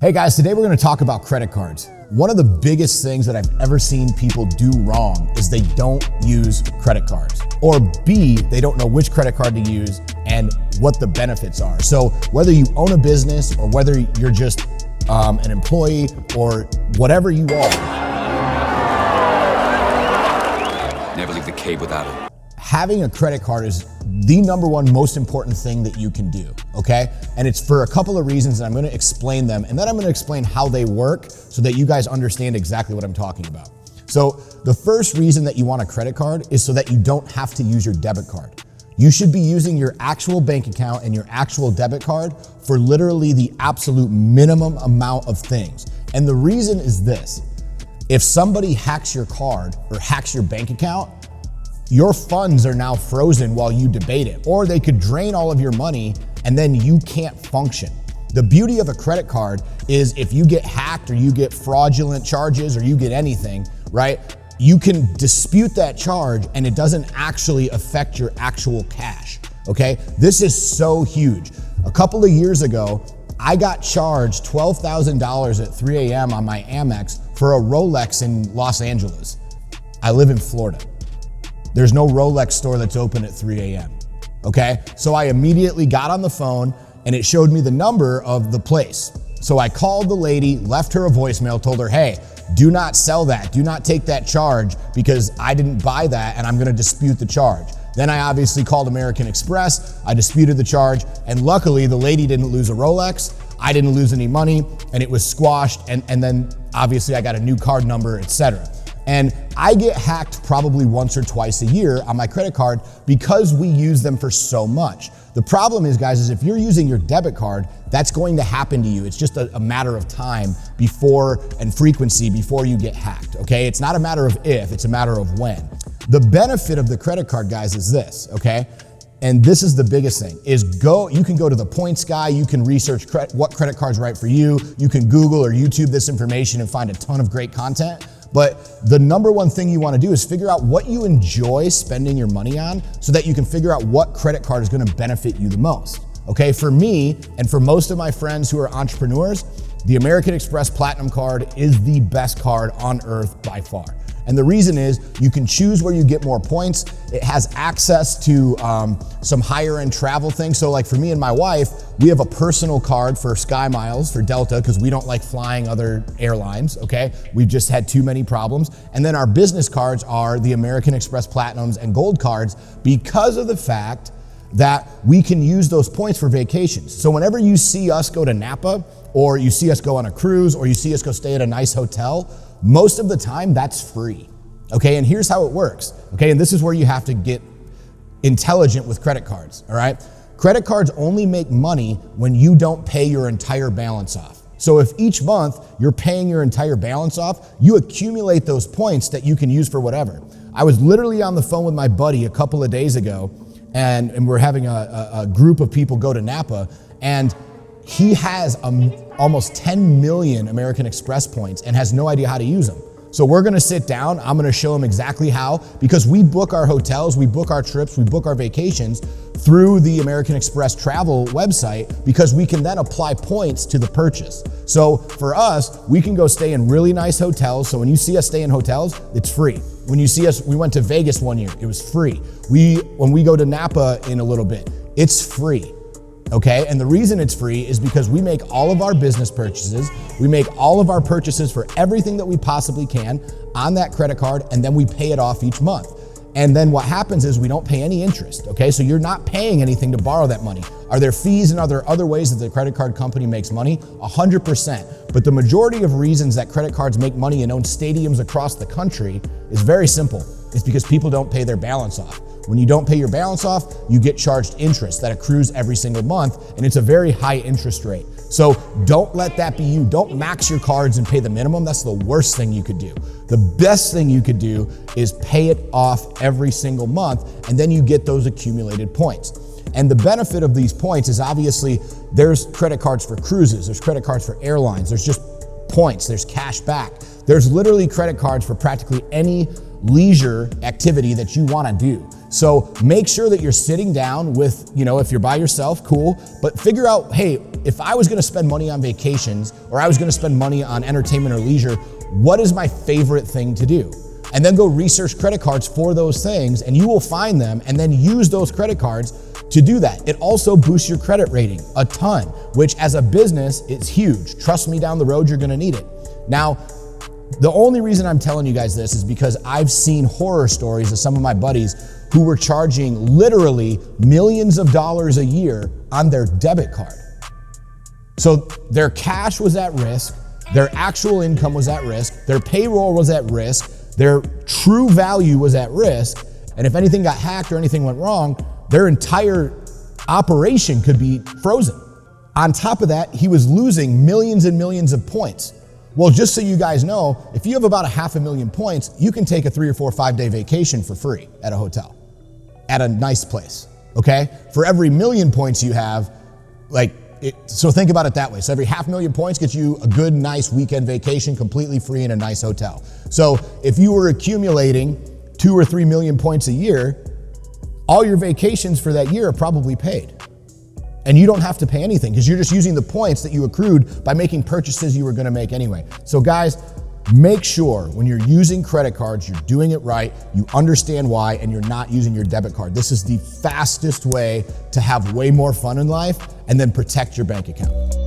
Hey guys, today we're gonna talk about credit cards. One of the biggest things that I've ever seen people do wrong is they don't use credit cards. Or B, they don't know which credit card to use and what the benefits are. So whether you own a business or whether you're just an employee or whatever you are. Never leave the cave without it. Having a credit card is the number one most important thing that you can do, okay? And it's for a couple of reasons, and I'm gonna explain them, and then I'm gonna explain how they work so that you guys understand exactly what I'm talking about. So the first reason that you want a credit card is so that you don't have to use your debit card. You should be using your actual bank account and your actual debit card for literally the absolute minimum amount of things. And the reason is this: if somebody hacks your card or hacks your bank account, your funds are now frozen while you debate it, or they could drain all of your money and then you can't function. The beauty of a credit card is if you get hacked or you get fraudulent charges or you get anything, right? You can dispute that charge and it doesn't actually affect your actual cash, okay? This is so huge. A couple of years ago, I got charged $12,000 at 3 a.m. on my Amex for a Rolex in Los Angeles. I live in Florida. There's no Rolex store that's open at 3 a.m., okay? So I immediately got on the phone and it showed me the number of the place. So I called the lady, left her a voicemail, told her, hey, do not sell that. Do not take that charge because I didn't buy that and I'm gonna dispute the charge. Then I obviously called American Express, I disputed the charge, and luckily the lady didn't lose a Rolex, I didn't lose any money, and it was squashed, and then obviously I got a new card number, etc. And I get hacked probably once or twice a year on my credit card because we use them for so much. The problem is, guys, is if you're using your debit card, that's going to happen to you. It's just a matter of time before and frequency before you get hacked, okay? It's not a matter of if, it's a matter of when. The benefit of the credit card, guys, is this, okay? And this is the biggest thing, is you can go to the points guy, you can research what credit card's right for you, you can Google or YouTube this information and find a ton of great content. But the number one thing you want to do is figure out what you enjoy spending your money on so that you can figure out what credit card is going to benefit you the most. Okay, for me and for most of my friends who are entrepreneurs, the American Express Platinum card is the best card on earth by far. And the reason is you can choose where you get more points. It has access to some higher end travel things. So like for me and my wife, we have a personal card for Sky Miles for Delta because we don't like flying other airlines, okay? We've just had too many problems. And then our business cards are the American Express Platinums and Gold cards because of the fact that we can use those points for vacations. So whenever you see us go to Napa, or you see us go on a cruise, or you see us go stay at a nice hotel, most of the time that's free, okay? And here's how it works, okay? And this is where you have to get intelligent with credit cards, all right? Credit cards only make money when you don't pay your entire balance off. So if each month you're paying your entire balance off, you accumulate those points that you can use for whatever. I was literally on the phone with my buddy a couple of days ago, and we're having a group of people go to Napa, and he has almost 10 million American Express points and has no idea how to use them. So we're gonna sit down, I'm gonna show him exactly how, because we book our hotels, we book our trips, we book our vacations through the American Express travel website because we can then apply points to the purchase. So for us, we can go stay in really nice hotels. So when you see us stay in hotels, it's free. When you see us, we went to Vegas one year, it was free. When we go to Napa in a little bit, it's free. Okay, and the reason it's free is because we make all of our business purchases, we make all of our purchases for everything that we possibly can on that credit card, and then we pay it off each month. And then what happens is we don't pay any interest, okay? So you're not paying anything to borrow that money. Are there fees and other ways that the credit card company makes money? 100%. But the majority of reasons that credit cards make money and own stadiums across the country is very simple. It's because people don't pay their balance off. When you don't pay your balance off, you get charged interest that accrues every single month, and it's a very high interest rate. So don't let that be you. Don't max your cards and pay the minimum. That's the worst thing you could do. The best thing you could do is pay it off every single month, and then you get those accumulated points. And the benefit of these points is obviously there's credit cards for cruises, there's credit cards for airlines, there's just points, there's cash back. There's literally credit cards for practically any leisure activity that you want to do. So make sure that you're sitting down with, if you're by yourself, cool, but figure out, hey, if I was gonna spend money on vacations or I was gonna spend money on entertainment or leisure, what is my favorite thing to do? And then go research credit cards for those things, and you will find them, and then use those credit cards to do that. It also boosts your credit rating a ton, which as a business is huge. Trust me, down the road, you're gonna need it. Now, the only reason I'm telling you guys this is because I've seen horror stories of some of my buddies who were charging literally millions of dollars a year on their debit card. So their cash was at risk, their actual income was at risk, their payroll was at risk, their true value was at risk, and if anything got hacked or anything went wrong, their entire operation could be frozen. On top of that, he was losing millions and millions of points. Well, just so you guys know, if you have about 500,000 points, you can take a 3 or 4 or 5 day vacation for free at a hotel, at a nice place, okay? For every 1,000,000 points you have, so think about it that way. So every 500,000 points gets you a good, nice weekend vacation completely free in a nice hotel. So if you were accumulating 2 or 3 million points a year, all your vacations for that year are probably paid. And you don't have to pay anything because you're just using the points that you accrued by making purchases you were gonna make anyway. So guys, make sure when you're using credit cards, you're doing it right, you understand why, and you're not using your debit card. This is the fastest way to have way more fun in life and then protect your bank account.